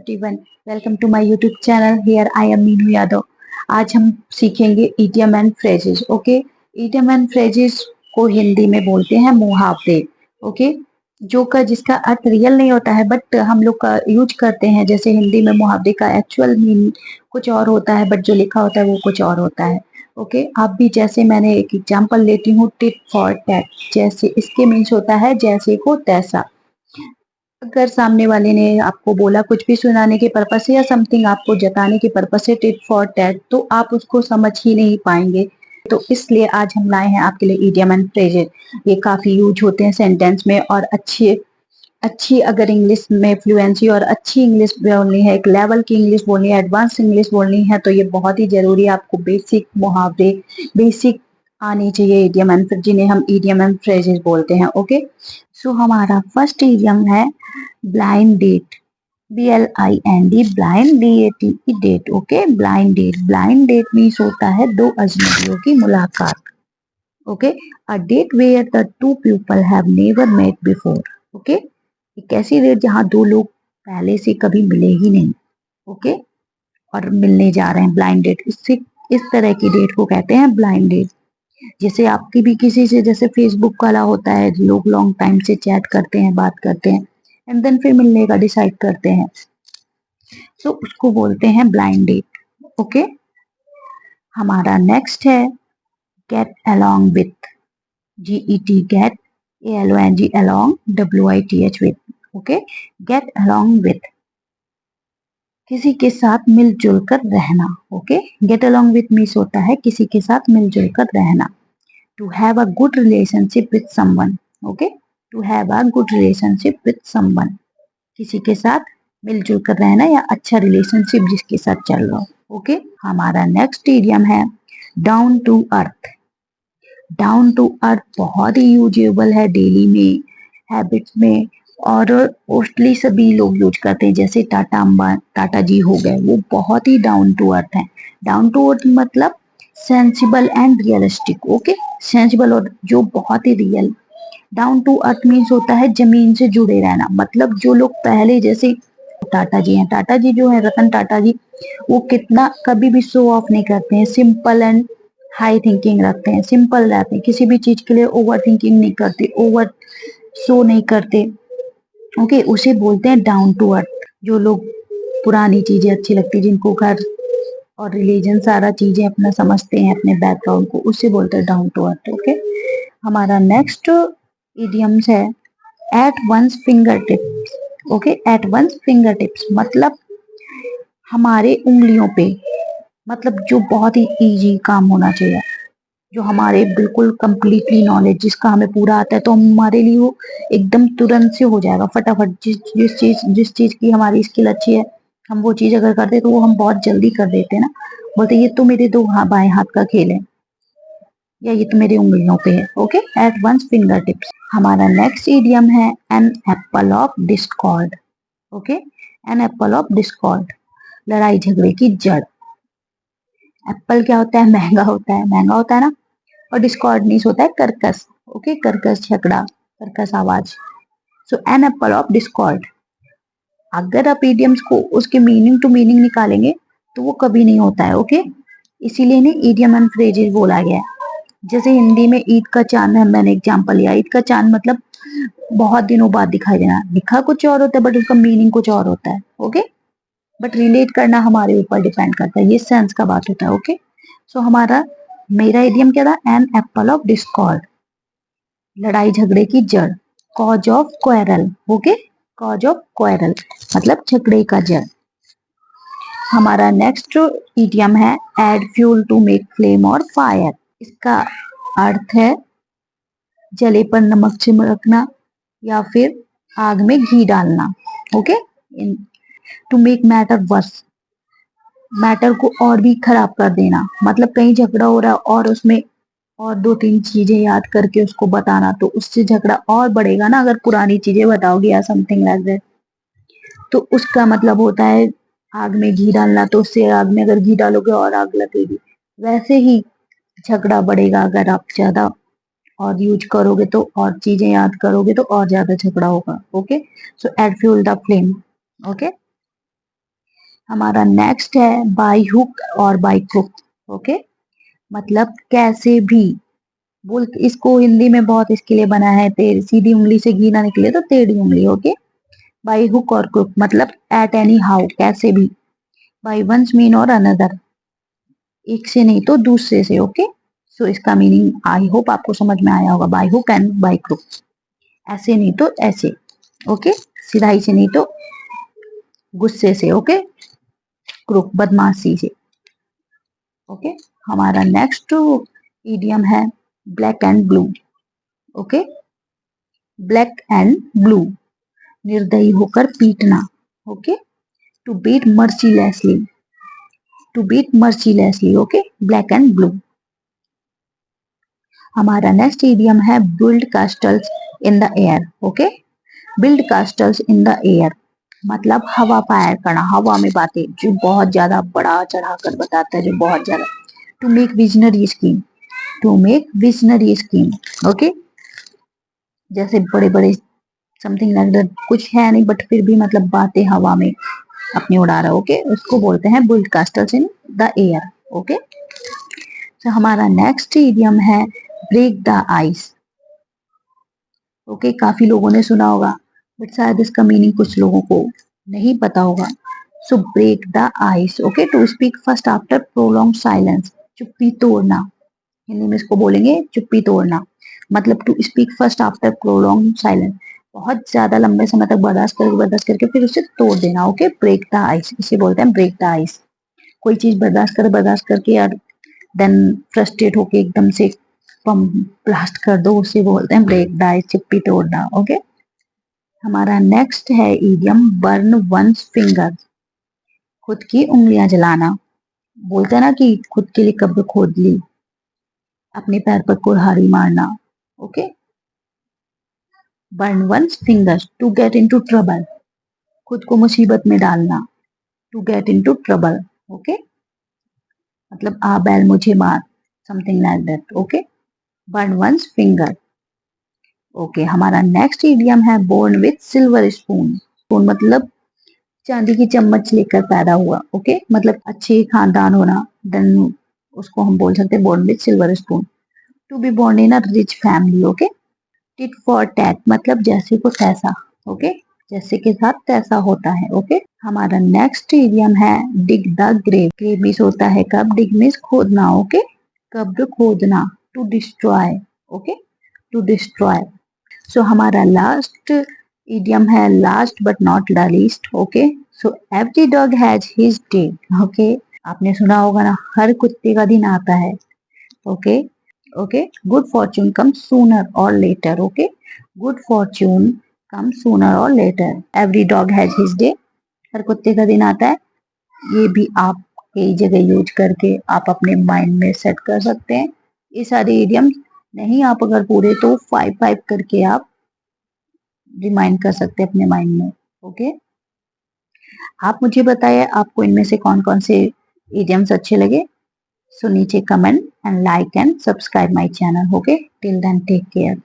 Everyone, welcome to my YouTube channel. Here I am Meenu Yadav. आज हम सीखेंगे idiom and phrases. Okay, idiom and phrases को हिंदी में बोलते हैं मुहावरे। ओके, जो का जिसका अर्थ रियल नहीं होता है बट हम लोग का यूज करते हैं। जैसे हिंदी में मुहावरे का एक्चुअल मीनिंग कुछ और होता है बट जो लिखा होता है वो कुछ और होता है। ओके, आप भी जैसे मैंने एक एग्जांपल लेती हूँ, टिट फॉर टैट। जैसे इसके मीन्स होता है जैसे को तैसा। अगर सामने वाले ने आपको बोला कुछ भी सुनाने के पर्पज से या समथिंग आपको जताने के पर्पज से टिट फॉर टैट, तो आप उसको समझ ही नहीं पाएंगे। तो इसलिए आज हम लाए हैं आपके लिए इडियम एंड फ्रेजेस। ये काफी यूज होते हैं सेंटेंस में, और अच्छी अच्छी अगर इंग्लिश में फ्लुएंसी और अच्छी इंग्लिश बोलनी है, एक लेवल की इंग्लिश बोलनी है, एडवांस इंग्लिश बोलनी है, तो ये बहुत ही जरूरी है। आपको बेसिक मुहावरे बेसिक आनी चाहिए इडियम एंड फ्रेज, जिन्हें हम इडियम एंड फ्रेजेस बोलते हैं। ओके, सो हमारा फर्स्ट इडियम है blind date. BLIND, blind DATE, date. Okay, blind date. Blind date means होता है दो अजनबियों की मुलाकात। Okay, a date where the two people have never met before. Okay, एक ऐसी डेट जहां दो लोग पहले से कभी मिले ही नहीं। ओके, और मिलने जा रहे हैं, ब्लाइंड डेट। इससे इस तरह की डेट को कहते हैं ब्लाइंड डेट। जैसे आपकी भी किसी से जैसे फेसबुक वाला होता है, लोग लॉन्ग टाइम से चैट करते हैं, बात करते हैं, एंड देन फिर मिलने का डिसाइड करते हैं, तो उसको बोलते हैं ब्लाइंड डेट। ओके, हमारा नेक्स्ट है get along with. GET, get, ALONG, along, WITH, with. Okay, get along with, किसी के साथ मिलजुल कर रहना। Okay, get along with means होता है किसी के साथ मिलजुल कर रहना। To have a good relationship with someone. Okay, to have a good relationship with someone, किसी के साथ मिलजुल कर रहना या अच्छा रिलेशनशिप जिसके साथ चल रहा हो। ओके, हमारा नेक्स्ट इडियम है down to earth. Down to earth बहुत ही यूजेबल है डेली में, हैबिट्स में, और मोस्टली सभी लोग यूज करते हैं। जैसे टाटा जी हो गए, वो बहुत ही डाउन टू अर्थ है। डाउन टू अर्थ मतलब sensible and realistic. Okay, sensible और जो बहुत ही real. Down to earth means होता है जमीन से जुड़े रहना। मतलब जो लोग पहले जैसे टाटा जी हैं, टाटा जी जो है रतन टाटा जी, वो कितना कभी भी शो ऑफ नहीं करते हैं, सिंपल एंड हाई थिंकिंग रखते हैं, सिंपल रहते हैं, किसी भी चीज के लिए ओवर थिंकिंग नहीं करते, ओवर शो नहीं करते। ओके, उसे बोलते हैं डाउन टू अर्थ। जो लोग पुरानी चीजें अच्छी लगती, जिनको घर और रिलीजन सारा चीजें अपना समझते हैं, अपने बैकग्राउंड को, उससे बोलते हैं डाउन टू अर्थ। ओके, हमारा नेक्स्ट इडियम्स है at one's finger tips. Okay, at one's finger tips मतलब हमारे उंगलियों पे, मतलब जो बहुत ही इजी काम होना चाहिए, जो हमारे बिल्कुल कंप्लीटली नॉलेज जिसका हमें पूरा आता है, तो हमारे लिए वो एकदम तुरंत से हो जाएगा फटाफट। जिस चीज की हमारी स्किल अच्छी है, हम वो चीज अगर करते तो वो हम बहुत जल्दी कर देते हैं ना। बोलते ये तो मेरे दो बाएं हाथ का खेल है, या ये तो मेरी उंगलियों पे है। Okay, at one's finger tips. हमारा नेक्स्ट इडियम है an apple of discord. Okay, an apple of discord, लड़ाई झगड़े की जड़। एप्पल क्या होता है? महंगा होता है, महंगा होता है ना। और डिस्कॉर्डनेस होता है कर्कश। ओके, कर्कश झगड़ा, कर्कश आवाज। सो एन एप्पल ऑफ डिस्कॉर्ड। अगर आप इडियम्स को उसके मीनिंग टू मीनिंग निकालेंगे तो वो कभी नहीं होता है। ओके, इसीलिए नहीं इडियम एंड फ्रेजेस बोला गया है। जैसे हिंदी में ईद का चांद है, मैंने एग्जांपल लिया, ईद का चांद मतलब बहुत दिनों बाद दिखाई देना। लिखा कुछ और होता है बट उसका मीनिंग कुछ और होता है। ओके, बट रिलेट करना हमारे ऊपर डिपेंड करता है, ये सेंस का बात होता है। ओके, सो हमारा मेरा इडियम क्या था? एन एप्पल ऑफ डिस्कॉर्ड, लड़ाई झगड़े की जड़, cause of quarrel. Okay, cause of quarrel मतलब झगड़े का जड़। हमारा नेक्स्ट इडियम है add fuel to make flame और फायर। इसका अर्थ है जले पर नमक छिड़कना या फिर आग में घी डालना। Okay, to make matter worse, matter को और भी खराब कर देना। मतलब कहीं झगड़ा हो रहा है और उसमें और दो तीन चीजें याद करके उसको बताना, तो उससे झगड़ा और बढ़ेगा ना। अगर पुरानी चीजें बताओगे या समथिंग लाइक दैट, तो उसका मतलब होता है आग में घी डालना। तो उससे आग में अगर घी डालोगे और आग लगेगी, वैसे ही झगड़ा बढ़ेगा। अगर आप ज्यादा और यूज करोगे तो, और चीजें याद करोगे तो और ज्यादा झगड़ा होगा। Okay, so add fuel the flame. Okay, हमारा नेक्स्ट है बाय हुक और बाय क्रुक। ओके, मतलब कैसे भी बोल, इसको हिंदी में बहुत इसके लिए बना है, तेरी सीधी उंगली से घी ना निकले तो टेढ़ी उंगली। ओके, बाय हुक और क्रुक मतलब एट एनी हाउ, कैसे भी। बाय वंस मीन और अनदर, एक से नहीं तो दूसरे से। ओके, सो इसका मीनिंग आई होप आपको समझ में आया होगा, by hook and by crook, ऐसे नहीं तो ऐसे। ओके, सिधाई से नहीं तो गुस्से से। ओके, क्रुक बदमाशी से। ओके, हमारा नेक्स्ट इडियम है black and blue. Okay, black and blue, निर्दयी होकर पीटना। Okay, to beat mercilessly, to beat mercilessly. Okay, black and blue. हमारा नेक्स्ट इडियम है build castles in the air. Okay, build castles in the air मतलब हवा fire करना, हवा में बातें, जो बहुत ज्यादा बड़ा चढ़ाकर बताता है, जो बहुत ज्यादा। To make visionary scheme, to make visionary scheme. Okay, जैसे बड़े बड़े समथिंग लाइक दैट, कुछ है नहीं बट फिर भी मतलब बातें हवा में अपनी उड़ा रहा है। ओके, उसको बोलते हैं build castles in the air. Okay, तो हमारा नेक्स्ट इडियम है ब्रेक द आइस। ओके, काफी लोगों ने सुना होगा बट शायद इसका मीनिंग कुछ लोगों को नहीं पता होगा। So break the ice. Okay, to speak first after prolong silence, चुप्पी तोड़ना। हिंदी में इसको बोलेंगे चुप्पी तोड़ना, मतलब to speak first after prolong silence, बहुत ज्यादा लंबे समय तक बर्दाश्त करके फिर उसे तोड़ देना। ओके, ब्रेक द आइस, इसे बोलते हैं ब्रेक द आइस। कोई चीज बर्दाश्त करके यार देन फ्रस्ट्रेट होके एकदम से पम ब्लास्ट कर दो, उसे बोलते हैं ब्रेक द आइस, चिप्पी तोड़ना। ओके, हमारा नेक्स्ट है इडियम बर्न वंस फिंगर, खुद की उंगलियां जलाना। बोलते हैं ना कि खुद के लिए कब्र खोद ली, अपने पैर पर कुल्हाड़ी मारना। Okay, burn one's fingers, to get into trouble, खुद को मुसीबत में डालना, to get into trouble. Okay, मतलब आ बैल मुझे मार, something like that. Okay, burn one's finger. Okay, हमारा नेक्स्ट इडियम है born with silver spoon. Spoon मतलब चांदी की चम्मच लेकर पैदा हुआ। ओके, मतलब अच्छे खानदान होना, देन उसको हम बोल सकते हैं born with silver spoon. To be born in a rich family. Okay, tit for tat मतलब जैसे को तैसा। ओके, जैसे के साथ तैसा होता है। ओके, हमारा नेक्स्ट इडियम है dig the grave. Grave means होता है कब, डिग मीन्स खोदना। ओके, कब्र खोदना, to destroy. Okay, to destroy. So हमारा लास्ट इडियम है last but not the least. Okay, so every dog has his day. Okay, आपने सुना होगा ना, हर कुत्ते का दिन आता है। Okay, okay, good fortune comes sooner or later. Okay, good fortune comes sooner or later, every dog has his day, हर कुत्ते का दिन आता है। ये भी आप कई जगह यूज करके आप अपने माइंड में सेट कर सकते हैं। ये सारे इडियम नहीं आप अगर पूरे तो 5 करके आप रिमाइंड कर सकते हैं अपने माइंड में। ओके, आप मुझे बताइए आपको इनमें से कौन कौन से इडियम्स अच्छे लगे। सो नीचे comment and like and subscribe my channel. Okay, till then take care.